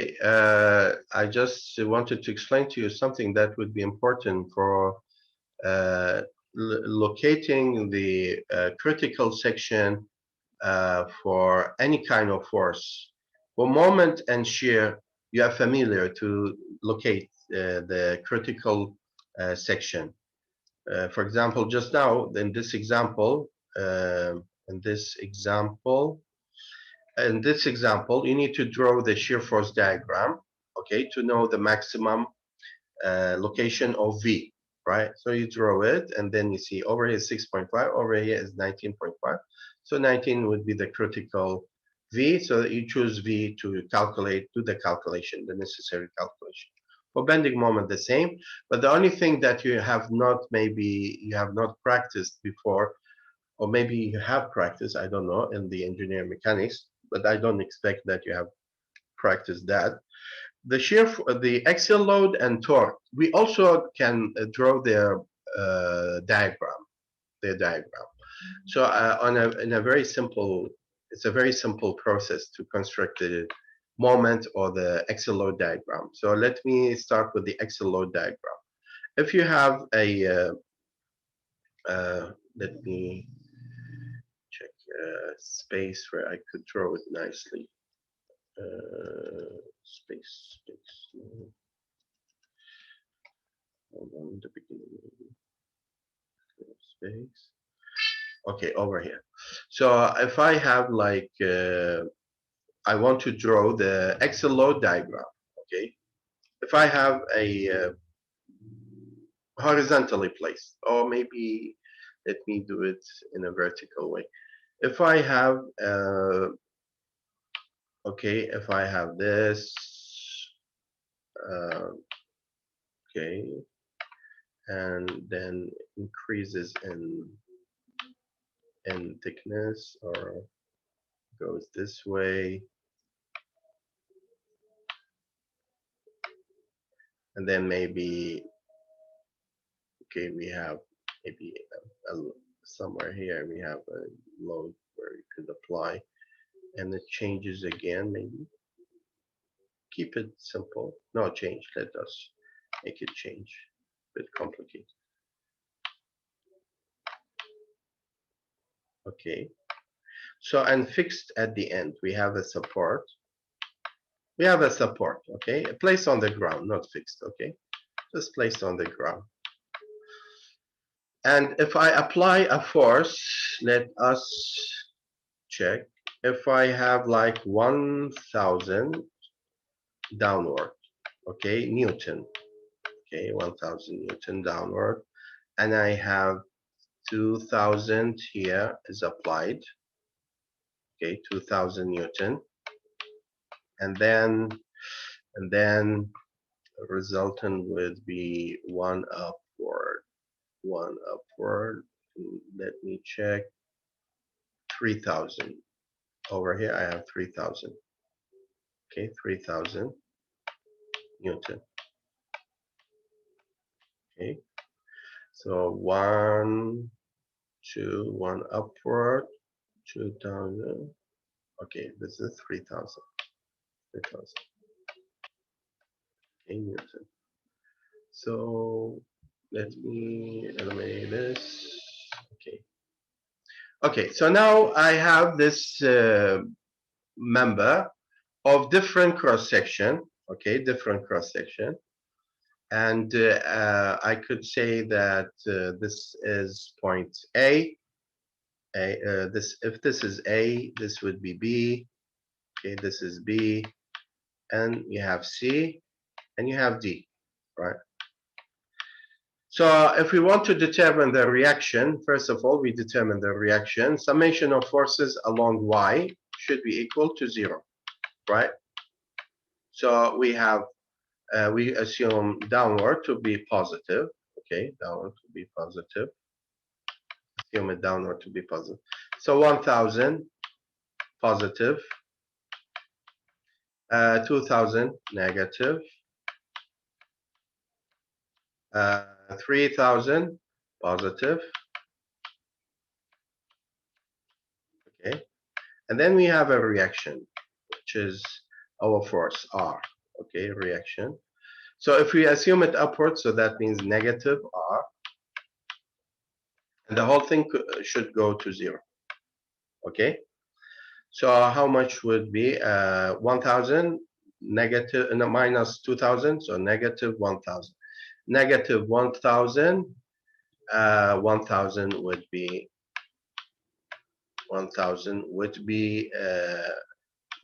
Okay, I just wanted to explain to you something that would be important for uh, locating the critical section for any kind of force. For moment and shear, you are familiar to locate the critical section. For example, just now in this example, you need to draw the shear force diagram, okay, to know the maximum location of V, right? So you draw it, and then you see over here is 6.5, over here is 19.5. So 19 would be the critical V, so that you choose V to calculate, do the calculation, the necessary calculation. For bending moment, the same, but the only thing that you have not, maybe you have not practiced before, or maybe you have practiced, I don't know, in the engineering mechanics, but I don't expect that you have practiced that. The axial load and torque. We also can draw their diagram, So in a very simple, it's a very simple process to construct the moment or the axial load diagram. So let me start with the axial load diagram. If you have a, let me check space where I could draw it nicely. Space. Hold on, the beginning space. Okay, over here. So if I have like, I want to draw the axial load diagram. Okay, if I have a horizontally placed, or maybe let me do it in a vertical way. If I have, okay, if I have this, okay, and then increases in thickness, or goes this way, and then maybe, okay, we have maybe somewhere here we have a load where you could apply, and it changes again. Maybe keep it simple. No change. Let us make it change. A bit complicated. Okay. So, and fixed at the end, we have a support. We have a support. Okay, placed on the ground, not fixed. Okay, just placed on the ground. And if I apply a force, let us check. If I have like 1,000 downward, okay, Newton, okay, 1,000 Newton downward, and I have 2,000 here is applied, okay, 2,000 Newton, and then resultant would be one upward. Let me check. 3,000. Over here I have 3,000. Okay, 3,000 Newton. Okay, so 1, 2, 1 upward, 2,000. Okay, this is 3,000. 3,000. Okay, Newton. So let me eliminate this. Okay. Okay, so now I have this member of different cross section. Okay, different cross section, and I could say that this is point A. If this is A, this would be B. Okay, this is B, and you have C, and you have D, right? So if we want to determine the reaction, first of all, we determine the reaction. Summation of forces along Y should be equal to 0, right? So we have, we assume downward to be positive. Okay, downward to be positive. Assume it downward to be positive. So 1,000 positive, 2,000 negative, 3,000 positive. Okay, and then we have a reaction, which is our force R. Okay, reaction. So if we assume it upward, so that means negative R, and the whole thing should go to 0. Okay, so how much would be 1000 negative, no, minus 2000, so negative 1000. Negative 1000, 1000 would be 1000 would be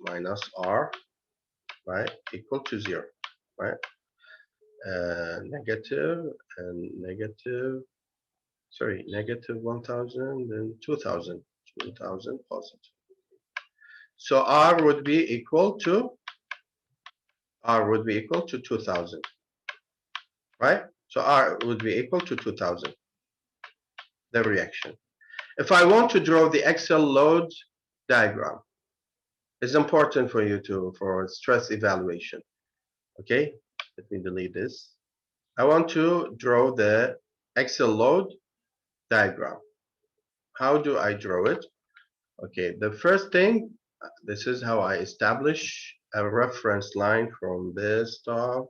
minus R, right, equal to 0, right? Negative and negative, sorry, negative 1000 and 2000, 2000 positive. So R would be equal to 2000, right? So R would be equal to 2000, the reaction. If I want to draw the axial load diagram, it's important for you for stress evaluation. Okay, let me delete this. I want to draw the axial load diagram. How do I draw it? Okay, the first thing, this is how I establish a reference line from this top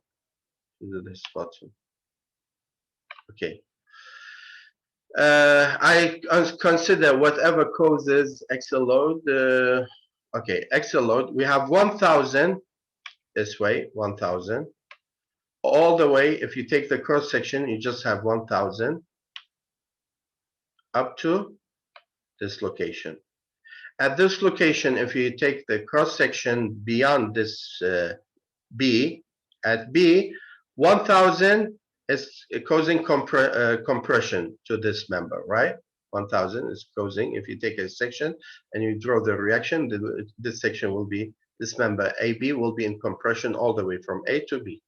to this bottom. Okay. I consider whatever causes axial load. Okay, axial load. We have 1000 this way, 1000. All the way, if you take the cross section, you just have 1000 up to this location. At this location, if you take the cross section beyond this B, at B, 1000 is causing compression to this member, right? 1000 is causing, if you take a section and you draw the reaction, this section will be, this member AB will be in compression all the way from A to B.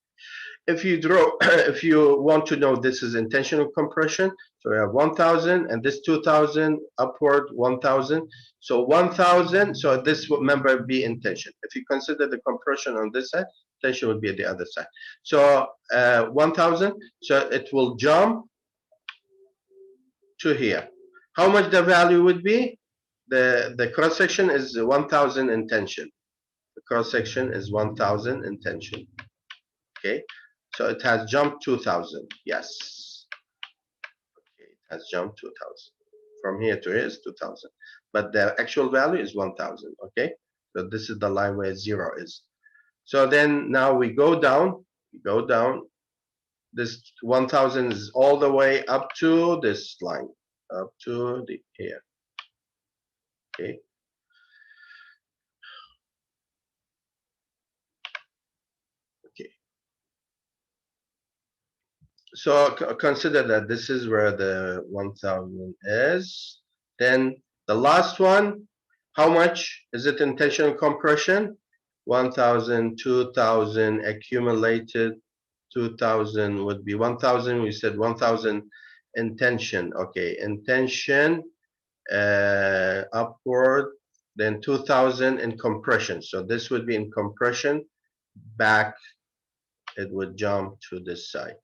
If you draw, if you want to know this is intentional compression, so we have 1000 and this 2000 upward 1000. So 1000, so this member be in tension. If you consider the compression on this side, tension would be at the other side. So 1000, so it will jump to here. How much the value would be? The cross section is 1000 in tension. The cross section is 1000 in tension. Okay. So it has jumped 2000. Yes. Okay, it has jumped 2000. From here to here is 2000. But the actual value is 1000. Okay. So this is the line where 0 is. So then now we go down. This 1000 is all the way up to this line. Up to the here. Okay. So consider that this is where the 1000 is. Then the last one, how much is it in tension compression? 1000, 2000 accumulated. 2000 would be 1000. We said 1000 in tension. Okay, in tension upward. Then 2000 in compression. So this would be in compression. Back, it would jump to this side.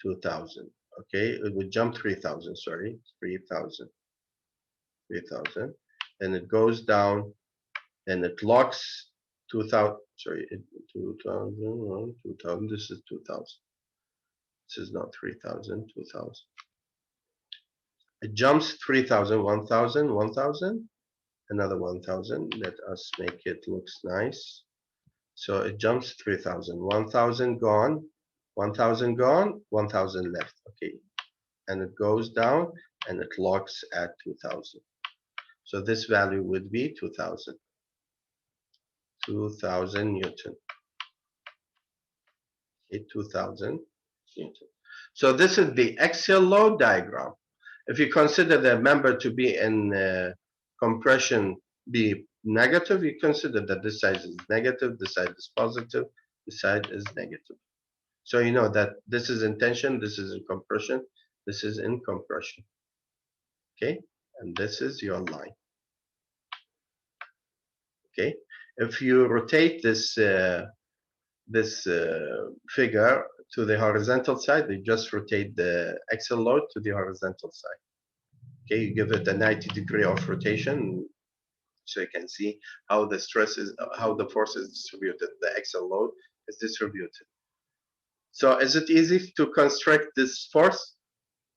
2000. Okay, it would jump 3000, sorry, 3000, and it goes down and it locks 2000, sorry, 2000, 2000, this is 2000. This is not 3000, 2000. It jumps 3000, 1000, 1000, another 1000. Let us make it looks nice. So it jumps 3000, 1000 gone, 1000 gone, 1000 left. Okay, and it goes down and it locks at 2000. So this value would be 2000. 2000 Newton. Okay, 2000 Newton. So this is the axial load diagram. If you consider the member to be in compression be negative, you consider that this side is negative, this side is positive, this side is negative. So you know that this is in tension, this is in compression, this is in compression. Okay, and this is your line. Okay, if you rotate this figure to the horizontal side, you just rotate the axial load to the horizontal side. Okay, you give it a 90 degree of rotation, So you can see how the stress is, how the force is distributed, the axial load is distributed. So is it easy to construct this force,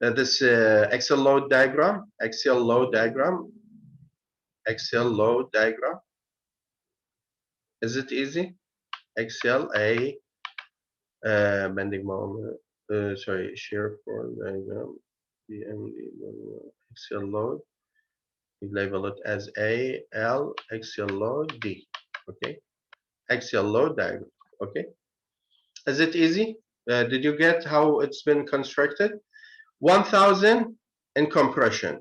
this axial load diagram, axial load diagram? Is it easy? Axial bending moment, sorry, shear force diagram, BMD, axial load. We label it as A, L, axial load, D. Okay, axial load diagram. Okay, is it easy? Did you get how it's been constructed? 1000 in compression,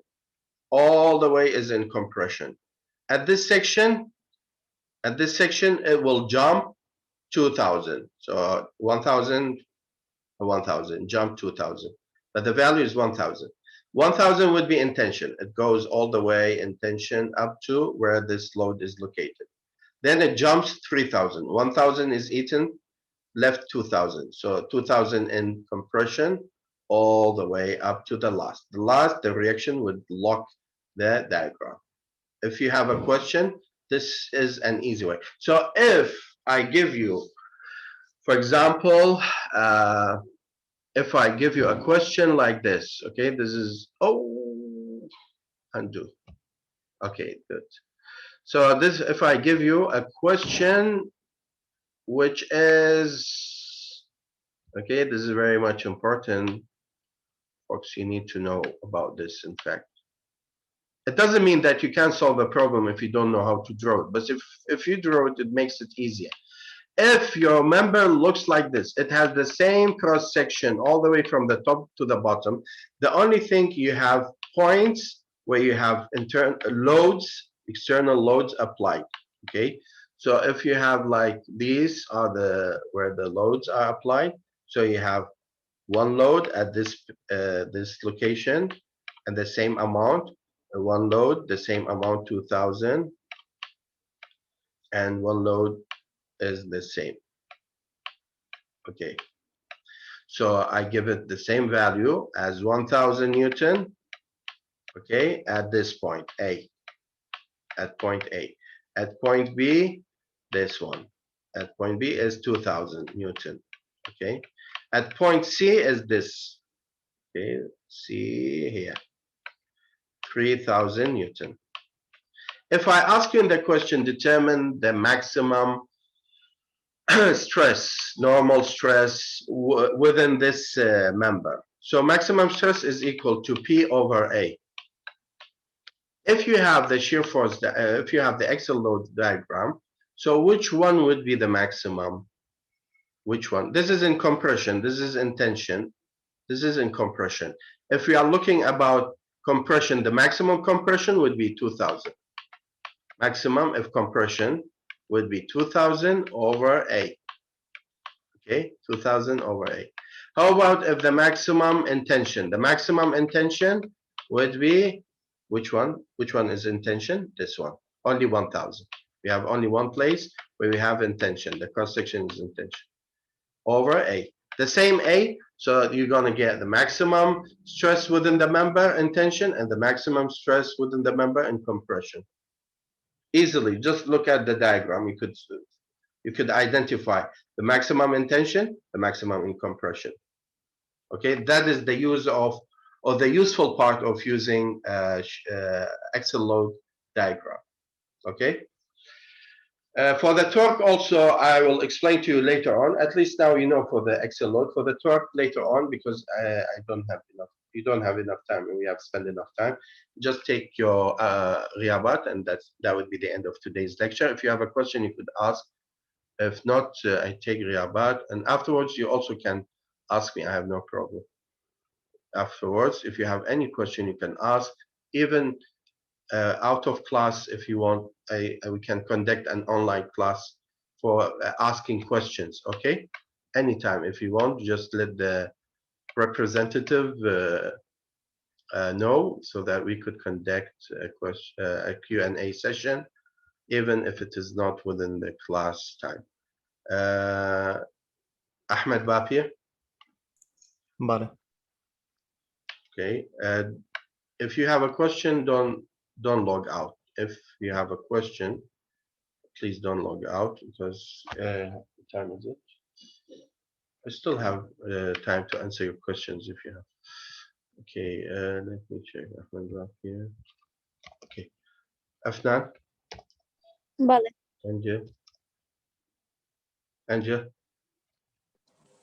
all the way is in compression. At this section, it will jump 2000. So 1000, 1000, jump 2000. But the value is 1000. 1000 would be in tension. It goes all the way in tension up to where this load is located. Then it jumps 3000. 1000 is eaten, left 2000. So 2000 in compression all the way up to the last. The reaction would lock the diagram. If you have a question, this is an easy way. So if I give you, for example, if I give you a question like this, okay, this is, undo. Okay, good. So this, if I give you a question, which is, okay, this is very much important, folks, you need to know about this, in fact. It doesn't mean that you can't solve a problem if you don't know how to draw it, but if you draw it, it makes it easier. If your member looks like this, it has the same cross section all the way from the top to the bottom. The only thing, you have points where you have internal loads, external loads applied. Okay, so if you have like these are where the loads are applied. So you have one load at this location and the same amount, one load the same amount 2000, and one load is the same. Okay, so I give it the same value as 1000 Newton. Okay, at this point A, at point A. At point B, this one. At point B is 2000 Newton. Okay, at point C is this. Okay, C here, 3000 Newton. If I ask you in the question, determine the maximum stress, normal stress within this member. So maximum stress is equal to P over A. If you have the shear force, if you have the axial load diagram, so which one would be the maximum? Which one? This is in compression, this is in tension, this is in compression. If we are looking about compression, the maximum compression would be 2000. Maximum of compression would be 2000 over A. Okay, 2000 over A. How about if the maximum in tension? The maximum in tension would be, which one? Which one is in tension? This one, only 1000. We have only one place where we have in tension. The cross section is in tension. Over A. The same A, so you're going to get the maximum stress within the member in tension and the maximum stress within the member in compression. Easily, just look at the diagram. You could identify the maximum in tension, the maximum in compression. Okay, that is the use of, or the useful part of using axial load diagram. Okay. For the torque also, I will explain to you later on. At least now you know for the axial load. For the torque later on, because I don't have enough. You don't have enough time, and we have spent enough time. Just take your Ghiabat, and that would be the end of today's lecture. If you have a question, you could ask. If not, I take Ghiabat, and afterwards you also can ask me. I have no problem. Afterwards, if you have any question, you can ask. Even out of class, if you want, we can conduct an online class for asking questions. Okay, anytime if you want, just let the representative know, so that we could conduct a Q&A session, even if it is not within the class time. Ahmed Bapir. Vale. Okay, if you have a question, don't log out. if you have a question, please don't log out because what time is it? I still have time to answer your questions if you have. Okay, let me check Ahmed Raf here. Okay, Afnan, بله Angel,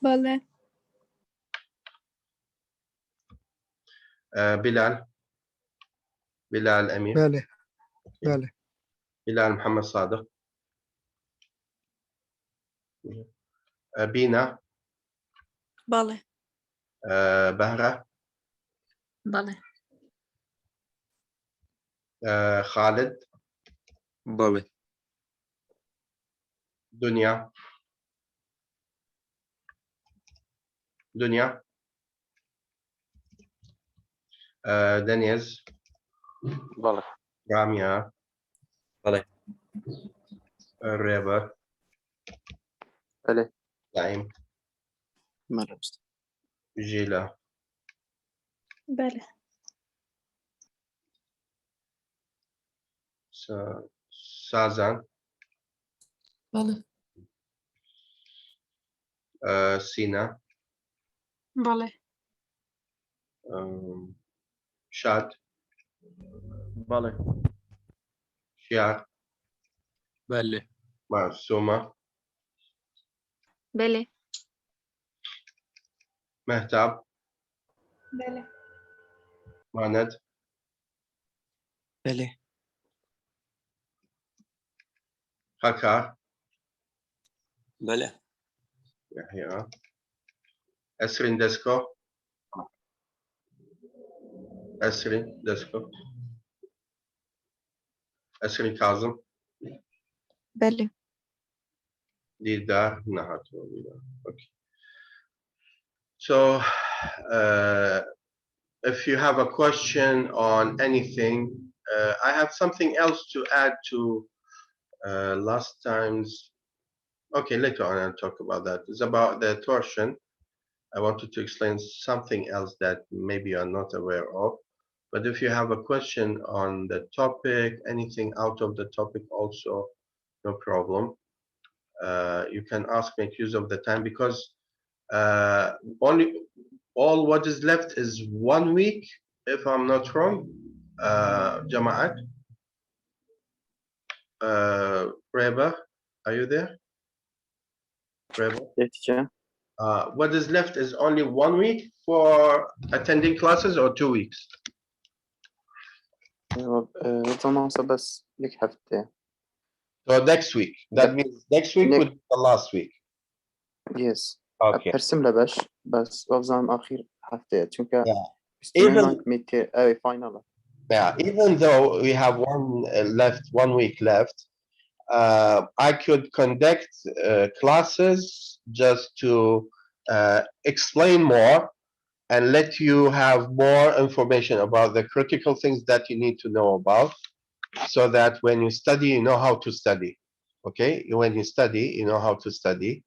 بله Bilal Amir, بله بله Bilal Muhammad Sadiq, Bina, بله Bahra, بله Khalid, بله Dunya, Deniz, بله Ramia, بله Reba, بله Naim, بله أستاذ. Gila, بله Sazan, بله Sina, بله Shad, بله Shiar, بله Masuma, بله Mehtab, بله Manad, بله Hakar, بله Yahya, Esrin Desko, Esrin Kazım, بله Didar, Nahat. Okay. So, if you have a question on anything, I have something else to add to last time's. Okay, later on I'll talk about that. It's about the torsion. I wanted to explain something else that maybe you're not aware of. But if you have a question on the topic, anything out of the topic also, no problem. You can ask, make use of the time because only all what is left is 1 week, if I'm not wrong. Jama'at. Reba, are you there? Reba? What is left is only 1 week for attending classes or 2 weeks? Zamansa bas یک هفته. So next week. That means next week would be the last week. Yes. Okay. برسم لباش بس وفزان آخر هفته چونکه Yeah. استمرنا كمية فاينل. Yeah. Even though we have one week left, I could conduct classes just to explain more and let you have more information about the critical things that you need to know about, so that when you study, you know how to study. Okay, when you study, you know how to study.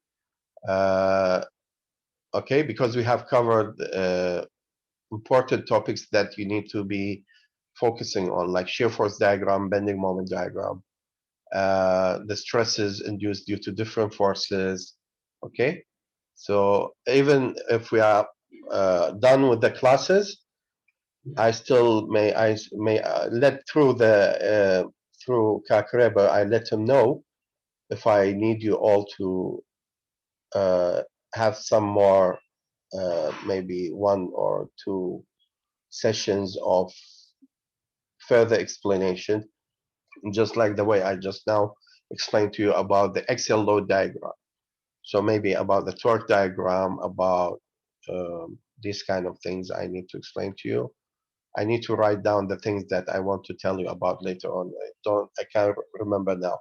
Okay, because we have covered important topics that you need to be focusing on, like shear force diagram, bending moment diagram, the stresses induced due to different forces. Okay, so even if we are done with the classes, I still may let through the through Kakreba, I let him know if I need you all to have some more maybe 1 or 2 sessions of further explanation, just like the way I just now explained to you about the axial load diagram. So maybe about the torque diagram, about these kind of things I need to explain to you. I need to write down the things that I want to tell you about later on. I can't remember now.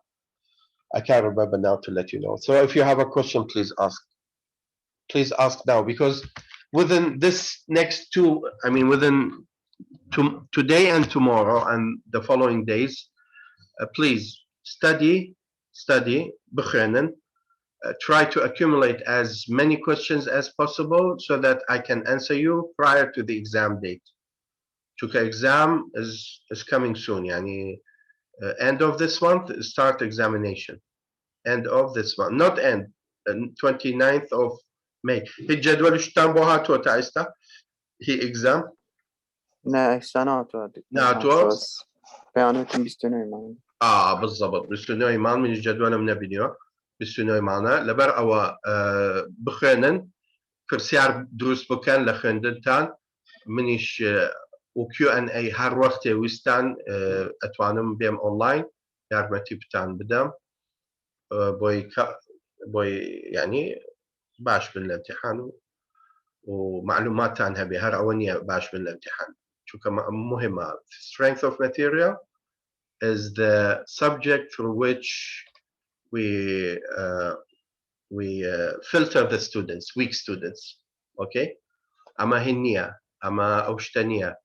I can't remember now to let you know. So if you have a question, please ask. Please ask now, because within this next within today and tomorrow and the following days, please study, بخيرن. Try to accumulate as many questions as possible so that I can answer you prior to the exam date. Because exam is coming soon. يعني End of this month, start examination. End of this month, not end. 29th of May. هي الجدول شتان بو هاتو تايستا. هي exam. نه سناتو ناتو. بس بياناتهم بيستنوا معنا بالضبط بسنوي مان من الجدول من بينيو بسنوي معنا لبر او بخنن كرسيار دروس بكان لخندنتان منيش وكيو ان اي هر وقت ويستان اتوانم بيم اونلاين يارمتي بتان بدم بوي يعني باش بالامتحان ومعلومات عنها بهر اونية باش بالامتحان شو كما مهمة strength of material is the subject through which we filter the students, weak students. Okay? Ama hinniya, ama awshtaniya,